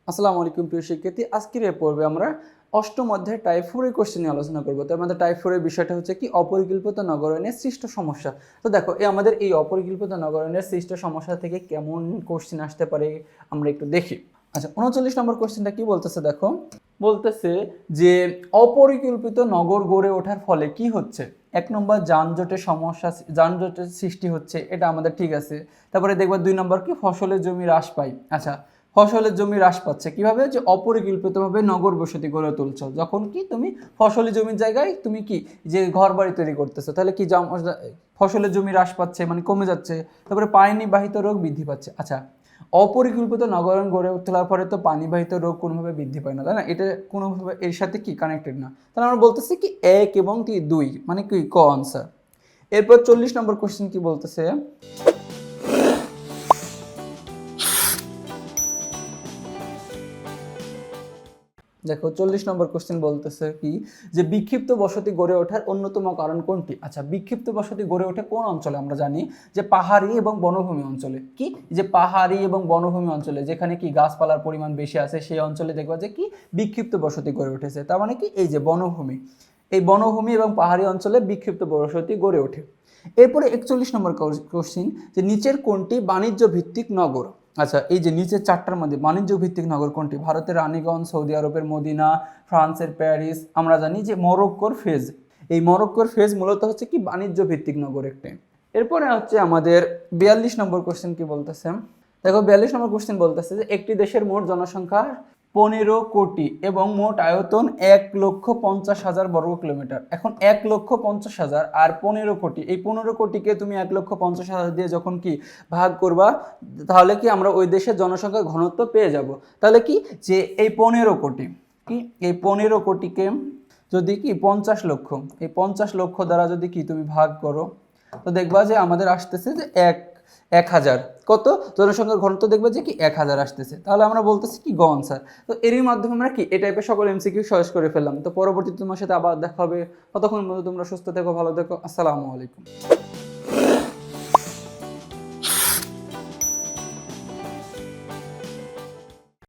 আসসালামু আলাইকুম প্রিয় শিক্ষার্থী, আজকের এই পর্বে আমরা অষ্টম অধ্যায় টাইপ 4 এর কোশ্চেন নিয়ে আলোচনা করব। তো আমাদের টাইপ 4 এর বিষয়টা হচ্ছে কি অপরিকল্পিত নগরায়নের সৃষ্ট সমস্যা। তো দেখো আমাদের এই অপরিকল্পিত নগরায়নের সৃষ্ট সমস্যা থেকে কেমন কোশ্চেন আসতে পারে আমরা একটু দেখি। আচ্ছা, 39 নম্বর কোশ্চেনটা কি বলতেছে দেখো, বলতেছে যে অপরিকল্পিত নগর গড়ে ওঠার ফলে কি হচ্ছে। এক নম্বর যানজটের সমস্যা, যানজটের সৃষ্টি হচ্ছে, এটা আমাদের ঠিক আছে। তারপরে দেখবা 2 নম্বর কি ফসলের জমি হ্রাস পায়। আচ্ছা, ফসলের জমি হ্রাস পাচ্ছে কিভাবে, যে অপরিকল্পিতভাবে নগর বসতি গড়ে তুলছো। যখন কি তুমি ফসলি জমির জায়গায় তুমি কি যে ঘর বাড়ি তৈরি করতেছো, তাহলে কি ফসলের জমি হ্রাস পাচ্ছে মানে কমে যাচ্ছে। তারপরে পানিবাহিত রোগ বৃদ্ধি পাচ্ছে। আচ্ছা, অপরিকল্পিত নগরায়ন গড়ে তোলার পরে তো পানিবাহিত রোগ কোনোভাবে বৃদ্ধি পায় না, তাই না? এটা কোনোভাবে এর সাথে কি কানেক্টেড না। তাহলে আমরা বলতেছি কি 1 এবং 2 মানে কি ক আনসার। এরপর 40 নম্বর কোশ্চেন কি বলতেছে, দেখো 40 নম্বর কোশ্চেন বলতেছে কি যে বিক্ষিপ্ত বসতি গড়ে ওঠার অন্যতম কারণ কোনটি। আচ্ছা, বিক্ষিপ্ত বসতি গড়ে ওঠে কোন অঞ্চলে, আমরা জানি যে পাহাড়ি এবং বনভূমি অঞ্চলে। কি যে পাহাড়ি এবং বনভূমি অঞ্চলে যেখানে কি গাছপালার পরিমাণ বেশি আছে সেই অঞ্চলে দেখবা যে কি বিক্ষিপ্ত বসতি গড়ে উঠেছে। তার মানে কি এই যে বনভূমি, এই বনভূমি এবং পাহাড়ি অঞ্চলে বিক্ষিপ্ত বসতি গড়ে ওঠে। এরপরে 41 নম্বর কোশ্চেন যে নিচের কোনটি বাণিজ্য ভিত্তিক নগর। আচ্ছা, এই যে নিচের চারটার মধ্যে বাণিজ্য ভিত্তিক নগর কোনটি। ভারতের রানীগঞ্জ, সৌদি আরবের মদিনা, ফ্রান্সের প্যারিস, আমরা জানি যে মরক্কোর ফেজ। এই মরক্কোর ফেজ মূলত হচ্ছে কি বাণিজ্য ভিত্তিক নগর একটি। এরপরে হচ্ছে আমাদের 42 নম্বর কোশ্চেন কি বলতেছে, দেখো 42 নম্বর কোশ্চেন বলতেছে যে একটি দেশের মোট জনসংখ্যা 15 কোটি এবং মোট আয়তন 1,50,000 বর্গ কিলোমিটার। এখন 1,50,000 আর 15 কোটি, এই 15 কোটিকে তুমি 1,50,000 দিয়ে যখন কি ভাগ করবা, তাহলে কি আমরা ওই দেশের জনসংখ্যার ঘনত্ব পেয়ে যাব। তাহলে কি যে এই 15 কোটি, কি এই 15 কোটিকে যদি কি 50 লক্ষ, এই 50 লক্ষ দ্বারা যদি কি তুমি ভাগ করো, তো দেখবা যে আমাদের আসতেছে যে 1,000 কত জনসংখ্যার ঘনত্ব, দেখবে যে কি 1,000 আসতেছে। তাহলে আমরা বলতেছি কি গ আনসার। তো এরই মাধ্যমে আমরা কি এই টাইপের সকল এমসিকিউ সহজ করে ফেললাম। তো পরবর্তীতে তোমার সাথে আবার দেখা হবে, ততক্ষণ পর্যন্ত তোমরা সুস্থ থেকো, ভালো থেকো, আসসালামু আলাইকুম।